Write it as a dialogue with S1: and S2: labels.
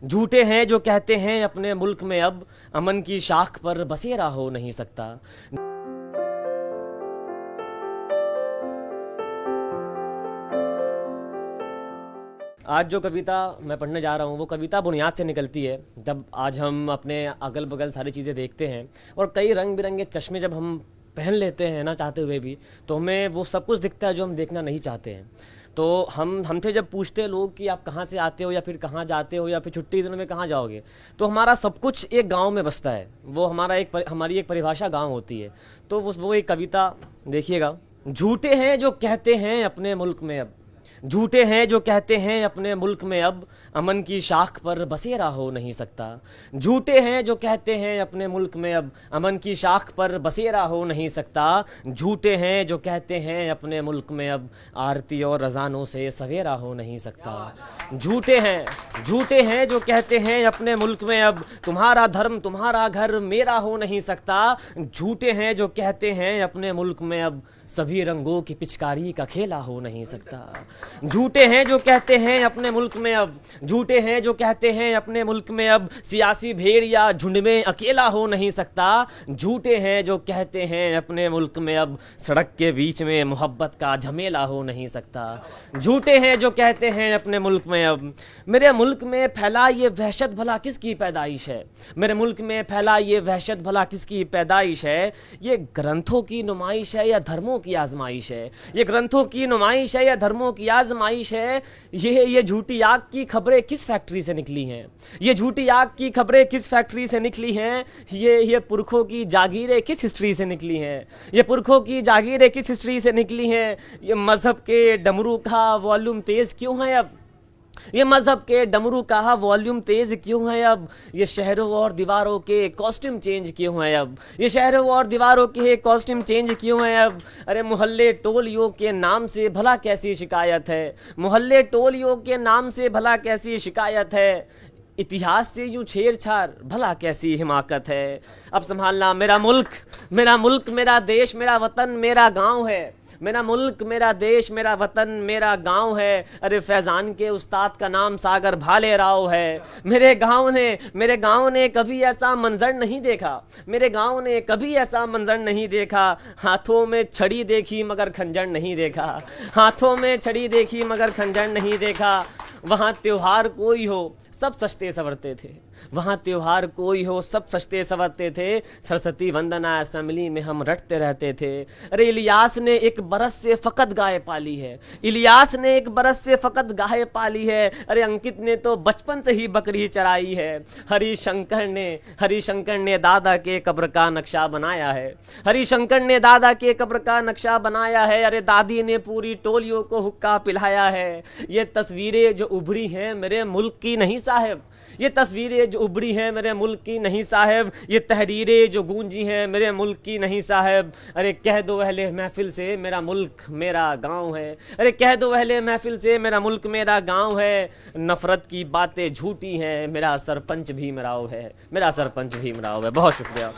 S1: झूठे हैं जो कहते हैं अपने मुल्क में अब अमन की शाख पर बसेरा हो नहीं सकता। आज जो कविता मैं पढ़ने जा रहा हूँ वो कविता बुनियाद से निकलती है जब आज हम अपने अगल बगल सारी चीज़ें देखते हैं और कई रंग बिरंगे चश्मे जब हम पहन लेते हैं ना चाहते हुए भी, तो हमें वो सब कुछ दिखता है जो हम देखना नहीं चाहते हैं। तो हमसे जब पूछते हैं लोग कि आप कहाँ से आते हो या फिर कहाँ जाते हो या फिर छुट्टी के दिनों में कहाँ जाओगे, तो हमारा सब कुछ एक गांव में बसता है। वो हमारी एक परिभाषा गांव होती है। तो वो एक कविता देखिएगा। झूठे हैं जो कहते हैं अपने मुल्क में अब, झूठे हैं जो कहते हैं अपने मुल्क में अब अमन की शाख पर बसेरा हो नहीं सकता। झूठे हैं जो कहते हैं अपने मुल्क में अब अमन की शाख पर बसेरा हो नहीं सकता। झूठे हैं जो कहते हैं अपने मुल्क में अब आरती और रज़ानों से सवेरा हो नहीं सकता। झूठे हैं जो कहते हैं अपने मुल्क में अब तुम्हारा धर्म तुम्हारा घर मेरा हो नहीं सकता। झूठे हैं जो कहते हैं अपने मुल्क में अब सभी रंगों की पिचकारी का खेला हो नहीं सकता। झूठे हैं जो कहते हैं अपने मुल्क में अब, झूठे हैं जो कहते हैं अपने मुल्क में अब सियासी भेड़ या झुंड में अकेला हो नहीं सकता। झूठे हैं जो कहते हैं अपने मुल्क में अब सड़क के बीच में मोहब्बत का झमेला हो नहीं सकता। झूठे हैं जो कहते हैं अपने मुल्क में अब मेरे मुल्क में फैला ये वहशत भला किसकी पैदाइश है। मेरे मुल्क में फैला ये वहशत भला किसकी पैदाइश है। ये ग्रंथों की नुमाइश है या धर्मों की आजमाइश है। ये ग्रंथों की नुमाइश है या धर्मों की आजमाइश है। ये झूठी आग की खबरें किस फैक्ट्री से निकली हैं। ये झूठी आग की खबरें किस फैक्ट्री से निकली हैं। ये पुरखों की जागीरें किस हिस्ट्री से निकली हैं। ये पुरखों की जागीरें किस हिस्ट्री से निकली हैं। ये मजहब के डमरू का वॉल्यूम तेज क्यों है अब। ये मजहब के डमरू का वॉल्यूम तेज क्यों है अब। ये शहरों और दीवारों के कॉस्ट्यूम चेंज क्यों है अब। ये शहरों और दीवारों के कॉस्ट्यूम चेंज क्यों है अब। अरे मोहल्ले टोलियों के नाम से भला कैसी शिकायत है। मोहल्ले टोलियों के नाम से भला कैसी शिकायत है। इतिहास से यूं छेड़छाड़ भला कैसी हिमाकत है। अब संभालना मेरा मुल्क मेरा देश मेरा वतन मेरा गाँव है। मेरा मुल्क मेरा देश मेरा वतन मेरा गांव है। अरे फैज़ान के उस्ताद का नाम सागर भाले राव है। मेरे गांव ने कभी ऐसा मंजर नहीं देखा। मेरे गांव ने कभी ऐसा मंजर नहीं देखा। हाथों में छड़ी देखी मगर खंजर नहीं देखा। हाथों में छड़ी देखी मगर खंजर नहीं देखा। वहाँ त्योहार कोई हो सब सजते संवरते थे। वहाँ त्योहार कोई हो सब सजते संवरते थे। सरस्वती वंदना असेंबली में हम रटते रहते थे। अरे इलियास ने एक बरस से फ़कत गाय पाली है। इलियास ने एक बरस से फ़कत गाय पाली है। अरे अंकित ने तो बचपन से ही बकरी चराई है। हरिशंकर ने दादा के कब्र का नक्शा बनाया है। हरिशंकर ने दादा के कब्र का नक्शा बनाया है। अरे दादी ने पूरी टोलियों को हुक्का पिलाया है। ये तस्वीरें जो उभरी हैं मेरे मुल्क की नहीं साहब। ये तस्वीरें जो उभरी हैं मेरे मुल्क की नहीं साहब। ये तहरीरें जो गूंजी हैं मेरे मुल्क की नहीं साहब। अरे कह दो अहले महफिल से मेरा मुल्क मेरा गांव है। अरे कह दो अहले महफिल से मेरा मुल्क मेरा गांव है। नफरत की बातें झूठी हैं मेरा सरपंच भीमराव है। मेरा सरपंच भीमराव है। बहुत शुक्रिया।